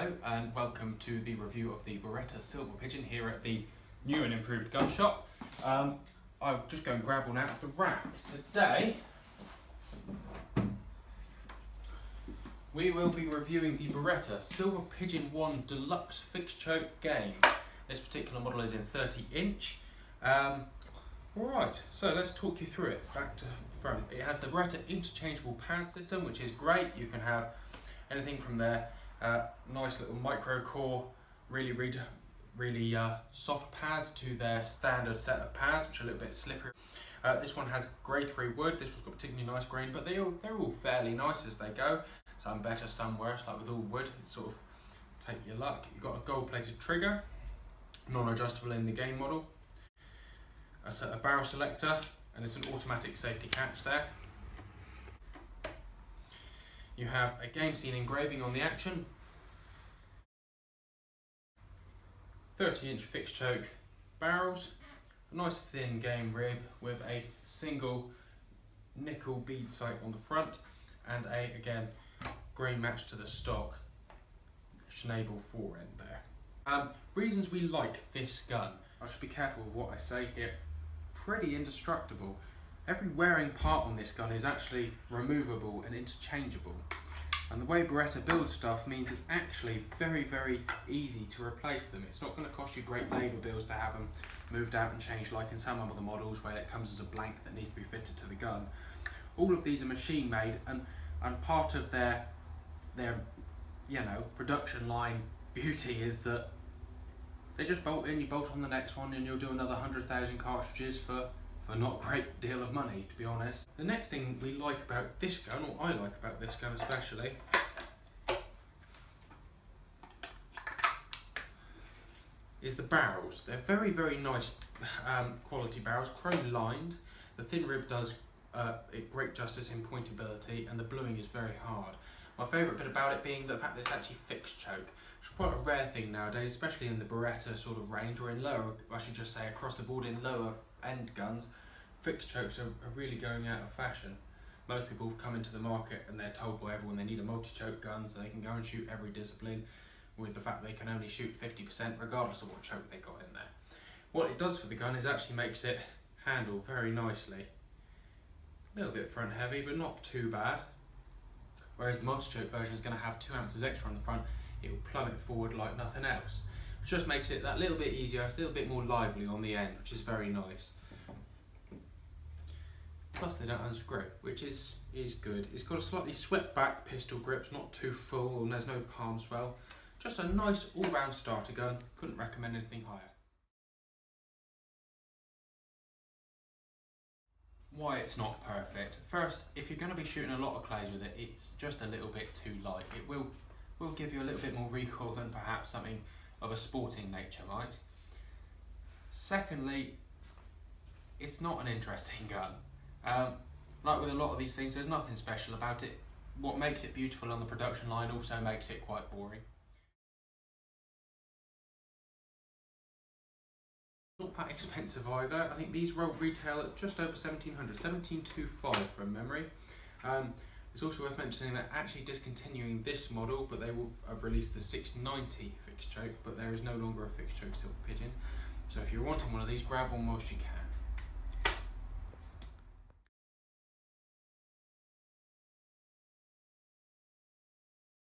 Hello and welcome to the review of the Beretta Silver Pigeon here at the new and improved gun shop. I'll just go and grab one out of the rack. Today we will be reviewing the Beretta Silver Pigeon 1 Deluxe Fixed Choke Game. This particular model is in 30 inch. Alright, so let's talk you through it back to front. It has the Beretta Interchangeable pad system, which is great. You can have anything from their nice little micro core, really soft pads to their standard set of pads, which are a little bit slippery. This one has grade 3 wood. This one's got particularly nice grain, but they're all fairly nice as they go. Some better, some worse. Like with all wood, it's sort of take your luck. You've got a gold-plated trigger, non-adjustable in the game model. A barrel selector, and it's an automatic safety catch there. You have a game scene engraving on the action, 30-inch fixed choke barrels, a nice thin game rib with a single nickel bead sight on the front, and again grain match to the stock Schnabel fore end there. Reasons we like this gun. I should be careful with what I say here. Pretty indestructible. Every wearing part on this gun is actually removable and interchangeable. And the way Beretta builds stuff means it's actually very easy to replace them. It's not going to cost you great labour bills to have them moved out and changed like in some other models where it comes as a blank that needs to be fitted to the gun. All of these are machine made, and part of their production line beauty is that they just bolt in, you bolt on the next one, and you'll do another 100,000 cartridges for not a great deal of money, to be honest. The next thing we like about this gun, or I like about this gun especially, is the barrels. They're very nice quality barrels, chrome lined. The thin rib does great justice in pointability, and the bluing is very hard. My favourite bit about it being the fact that it's actually fixed choke. It's quite a rare thing nowadays, especially in the Beretta sort of range, or in lower, I should just say across the board in lower end guns. Fixed chokes are really going out of fashion. Most people come into the market and they're told by everyone they need a multi-choke gun so they can go and shoot every discipline, with the fact they can only shoot 50% regardless of what choke they got in there. What it does for the gun is actually makes it handle very nicely. A little bit front heavy, but not too bad. Whereas the multi-choke version is going to have 2 ounces extra on the front. It will plummet forward like nothing else, which just makes it that little bit easier, a little bit more lively on the end, which is very nice. Plus they don't unscrew, which is good. It's got a slightly swept back pistol grip, it's not too full, and there's no palm swell. Just a nice all-round starter gun. Couldn't recommend anything higher. Why it's not perfect. First, if you're going to be shooting a lot of clays with it, it's just a little bit too light. It will give you a little bit more recoil than perhaps something of a sporting nature might. Secondly, it's not an interesting gun. Like with a lot of these things, there's nothing special about it. What makes it beautiful on the production line also makes it quite boring. Not that expensive either. I think these retail at just over 1,700, 1,725 from memory. It's also worth mentioning that actually discontinuing this model, but they will have released the 690 fixed choke, but there is no longer a fixed choke Silver Pigeon. So if you're wanting one of these, grab one whilst you can.